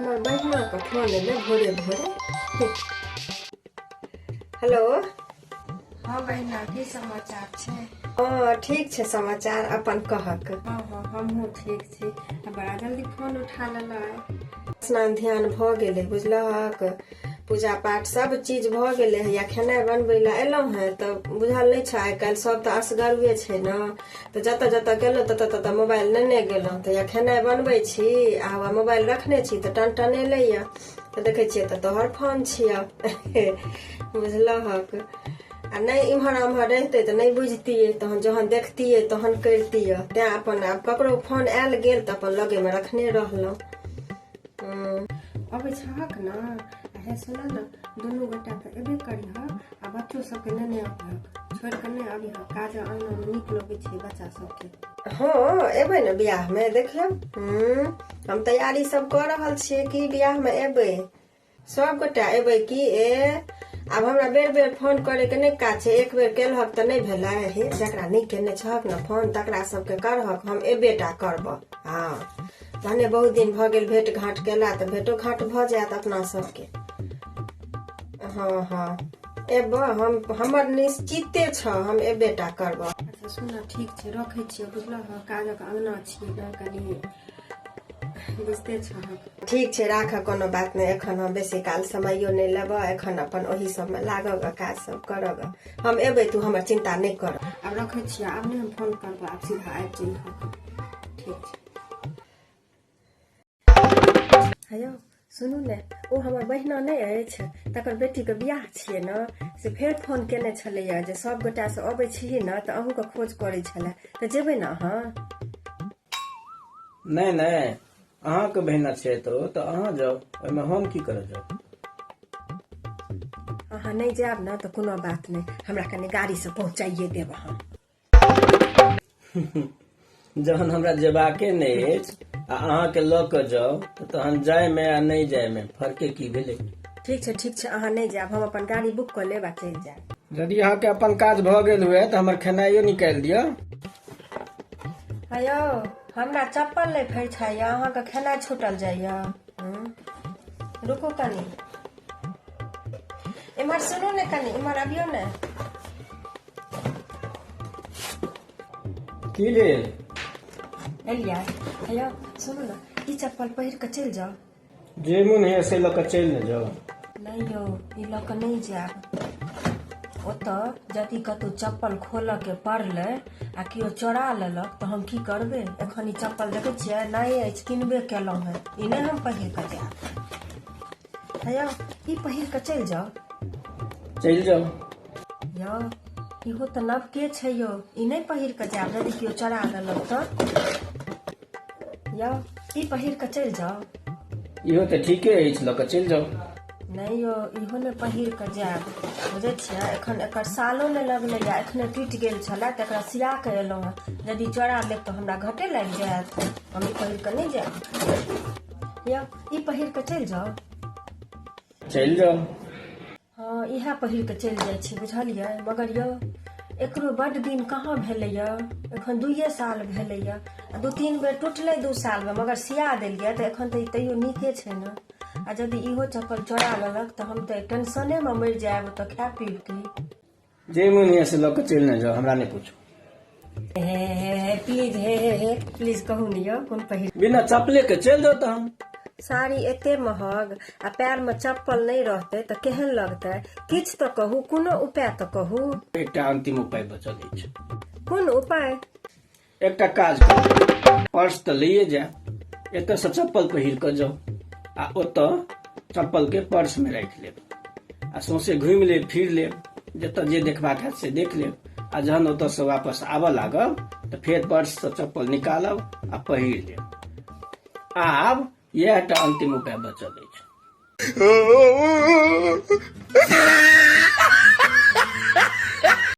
हमार बहिना का फोन है भोरे भोरे। हेलो। हाँ बहिना, की समाचार छै? ठीक छै समाचार, अपन कहक। हाँ हमहूँ ठीक छी। बड़ा जल्दी फोन उठा लेला। स्नान ध्यान भ गेलै बुझलहक, पूजा पाठ सब चीज भ गेलै है। या खेनाइ बनबै ला एलहुँ है तऽ बुझल नहीं छै, आइ काल्हि सब तऽ असगरुए छै न, तऽ जतऽ जतऽ गेलहुँ ततऽ ततऽ मोबाइल नेने गेलहुँ। तऽ या खेनाइ बनबै छी आ मोबाइल रखने छी तऽ टनटनेले या तऽ देखै छियै तऽ तोहर फोन छियौ। बुझलहक, आ नहीं इम्हर आम्हर रहते तो नहीं बुझतिये, तहन जहन देखतिये तहन करतिये। तैं अपन आब ककरो फोन आयल गेल तऽ अपन लगे में रखने रहलहुँ। अबै छहक न, हे सुन न, दुनू गोटा के एबे करिह आ बच्चो सबके नेने अबिहक, छोड़ के नहीं अबिहक। काज अंगना में नीक लगे छै बच्चा सबके। हाँ एबै न बियाह में, देखियौ हम तैयारी सब कर रहल छियै कि बियाह में एबै, सब गोटा एबै कि। आब हमरा बेर बेर फोन करे के नहीं काज छै, एक बेर केलहक तऽ नहीं भेलै। हे जकरा नहीं केने छहक न फोन तकरा सबके करहक, हम एबेटा करब। हाँ भने बहुत दिन भ गेल भेंट घाट केला तऽ भेंटो घाट भ जायत अपना सबके। हाँ एब हम, हमर निश्चिते छ, हम एबेटा करब। अच्छा सुन, ठीक छै, रखै छियै बुझलह, काजक अंगना छियै न, कनी बुझते छहक। ठीक छै राख, कोनो बात नहीं। एखन हम बेसी काल समयो नहीं लेब, एखन अपन ओही सब में लागब, काज सब करब। हम एबै, तू हमर चिंता नहीं कर। आब रखै छियै, आब नहीं हम फोन करब, आब सीधा आबि जइहक। ठीक छै। हेयौ सुनू ने, ओ हमर बहिना नहीं अछि, तकर बेटी के बियाह छियै न, से फेर फोन केने छलैया जे सब गोटा से अबै छियै न तऽ अहूँ के खोज करै छलै, तऽ जेबै न अहाँ? नहीं अहाँ के बहिना छै तो अहाँ जाओ, ओहिमे हम की करऽ जाओ। अहाँ नहीं जायब न तऽ कोनो बात नहीं, हमरा कनी गाड़ी से पहुँचाइए देब अहाँ। जहन हमरा जेबाके नहीं अछि आ अहाँ के लऽ कऽ जाओ तहन जाय में आ नहीं जाय में फर्के की भेलै? ठीक छै, अहाँ नहीं जायब, हम अपन गाड़ी बुक कर लेब आ चलि जायब। यदि अहाँ के अपन काज भ गेल हुए तऽ हमर खेनाइयो निकालि दिअ। हेयौ हमरा चप्पल नहीं फैछाइया, अहाँ के खेनाइ छूटल जाइया। रुकू कनी, इम्हर सुनू ने कनी, इम्हर अबियो ने। की लेल? एलियै। हेयौ सुनू ने, ई चप्पल पहिर के चलि जाओ। जे मोन है से लऽ कऽ चलि न जाओ। नहीं यौ, ई लऽ कऽ नहीं जायब। ओतऽ यदि कतौ चप्पल खोलऽ के पड़लै आ केओ चोरा लेलक तऽ हम की करबै? एखन ई चप्पल देखै छियै नए अछि, किनबे केलहुँ है, ई नहीं हम पहिर कऽ जायब। हेयौ ई पहिर कऽ चलि जाओ। चलि जाओ। यौ इहो तऽ नवके छै यौ, ई नहीं पहिर कऽ जायब, यदि केओ चोरा लेलक तऽ। यौ ई पहिर कऽ चलि जाओ। इहो तऽ ठीके अछि, लऽ कऽ चलि जाओ। नहीं यौ इहो नहीं पहिर कऽ जायब, बुझै छियै एखन एकर सालो नहीं लगलैया, एखने टूटि गेल छलै तऽ एकरा सिया के एलहुँ हैं। यदि चोरा लेब तऽ हमरा घाटे लागि जायत, हम ई पहिर कऽ नहीं जायब। यौ ई पहिर कऽ चलि जाओ। चलि जाओ। हाँ इएह पहिर कऽ चलि जाइ छी, बुझलियै। मगर यौ एकरो बड्ड दिन कहाँ भेलैया, एखन 2 साल भेलैया, 2-3 बेर टूटलै 2 साल में, मगर सिया देलियै तऽ एखन तऽ तैयो नीके छै न। आ यदि इहो चप्पल चोरा लेलक तऽ हम तऽ टेंशने में मरि जायब, तऽ खाय पीब की? जे मोन है से लऽ कऽ चलि न जाओ, हमरा नहीं पूछो। प्लीज प्लीज कहू नहीं यौ, कोन पहिर? बिना चप्पले के चलि जाओ तहन। साड़ी एते महग आ पैर में चप्पल नहीं रहते तऽ केहन लगतै? किछ तऽ कहू, कोनो उपाय तऽ कहू। एकटा अंतिम उपाय बचल अछि। कोन उपाय? एकटा काज करू, पर्स तऽ लइए जाए, एतऽ से चप्पल पहिर कऽ जाओ आ ओतऽ चप्पल के पर्स में राखि लेब आ सौंसे घुमि लेब, फिर लेब, जतऽ जे देखबाक हैत से देख लेब। आ जहन ओतऽ से वापस आबऽ लागब तऽ फेर पर्स से चप्पल निकालब आ पहिर लेब। आब इएहटा अंतिम उपाय बचल अछि।